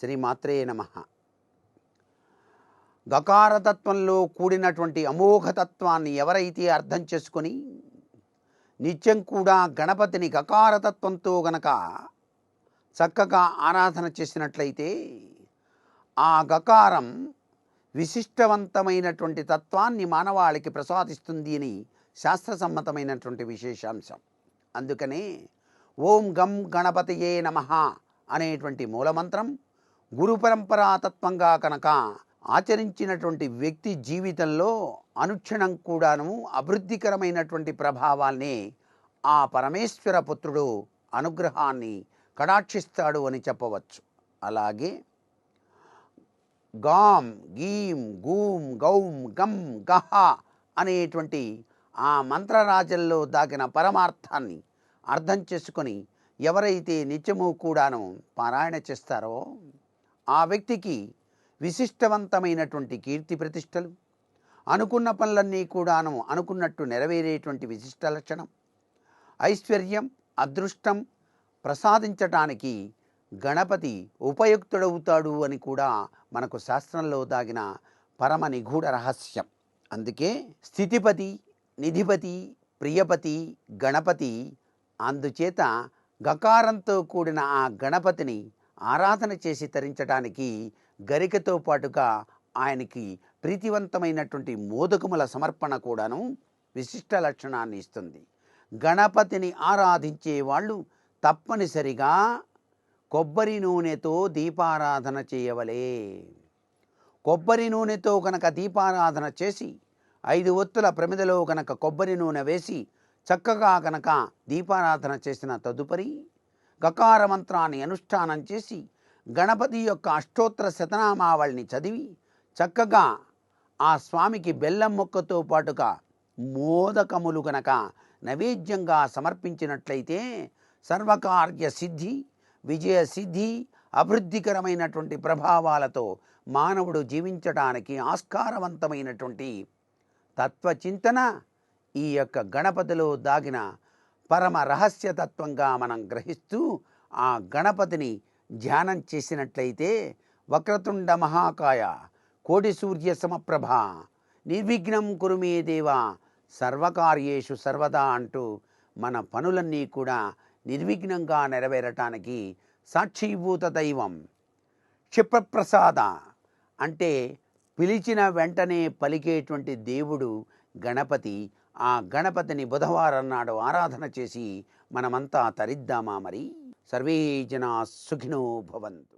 శ్రీమాత్రే నమః. గకారతత్వంలో కూడినటువంటి అమోఘతత్వాన్ని ఎవరైతే అర్థం చేసుకొని నిత్యం కూడా గణపతిని గకారతత్వంతో గనక చక్కగా ఆరాధన చేసినట్లయితే ఆ గకారం విశిష్టవంతమైనటువంటి తత్వాన్ని మానవాళికి ప్రసాదిస్తుంది అని శాస్త్రసమ్మతమైనటువంటి విశేషాంశం. అందుకనే ఓం గం గణపతియే నమః అనేటువంటి మూలమంత్రం గురు పరంపరాతత్వంగా కనుక ఆచరించినటువంటి వ్యక్తి జీవితంలో అనుక్షణం కూడాను అభివృద్ధికరమైనటువంటి ప్రభావాల్ని ఆ పరమేశ్వర పుత్రుడు అనుగ్రహాన్ని కటాక్షిస్తాడు అని చెప్పవచ్చు. అలాగే గాం గీం గూం గౌం గం గహ అనేటువంటి ఆ మంత్రరాజల్లో దాగిన పరమార్థాన్ని అర్థం చేసుకొని ఎవరైతే నిత్యము కూడాను పారాయణ చేస్తారో ఆ వ్యక్తికి విశిష్టవంతమైనటువంటి కీర్తి ప్రతిష్టలు, అనుకున్న పనులన్నీ కూడాను అనుకున్నట్టు నెరవేరేటువంటి విశిష్ట లక్షణం, ఐశ్వర్యం, అదృష్టం ప్రసాదించటానికి గణపతి ఉపయుక్తుడవుతాడు అని కూడా మనకు శాస్త్రంలో దాగిన పరమ నిగూఢ రహస్యం. అందుకే స్థితిపతి, నిధిపతి, ప్రియపతి, గణపతి. అందుచేత గకారంతో కూడిన ఆ గణపతిని ఆరాధన చేసి తరించడానికి గరికతో పాటుగా ఆయనకి ప్రీతివంతమైనటువంటి మోదకముల సమర్పణ కూడాను విశిష్ట లక్షణాన్ని ఇస్తుంది. గణపతిని ఆరాధించే వాళ్ళు తప్పనిసరిగా కొబ్బరి నూనెతో దీపారాధన చేయవలే. కొబ్బరి నూనెతో కనుక దీపారాధన చేసి 5 ఒత్తుల ప్రమిదలో కనుక కొబ్బరి నూనె వేసి చక్కగా కనుక దీపారాధన చేసిన తదుపరి గకార మంత్రాన్ని అనుష్ఠానం చేసి గణపతి యొక్క అష్టోత్తర శతనామావళిని చదివి చక్కగా ఆ స్వామికి బెల్లం మొక్కతో పాటుగా మోదకములు గనక నైవేద్యంగా సమర్పించినట్లయితే సర్వకార్య సిద్ధి, విజయ సిద్ధి, అభివృద్ధికరమైనటువంటి ప్రభావాలతో మానవుడు జీవించడానికి ఆస్కారవంతమైనటువంటి తత్వచింతన ఈ యొక్క గణపతిలో దాగిన పరమ రహస్యతత్వంగా మనం గ్రహిస్తూ ఆ గణపతిని ధ్యానం చేసినట్లయితే వక్రతుండ మహాకాయ కోటి సూర్య సమప్రభ నిర్విఘ్నం కురు మే దేవ సర్వకార్యేషు సర్వదా అంటూ మన పనులన్నీ కూడా నిర్విఘ్నంగా నెరవేరటానికి సాక్షీభూత దైవం క్షిప్రప్రసాద అంటే పిలిచిన వెంటనే పలికేటువంటి దేవుడు గణపతి. ఆ గణపతిని బుధవారం నాడు ఆరాధన చేసి మనమంతా తరిద్దామా మరి. సర్వే జనా సుఖినో భవంతు.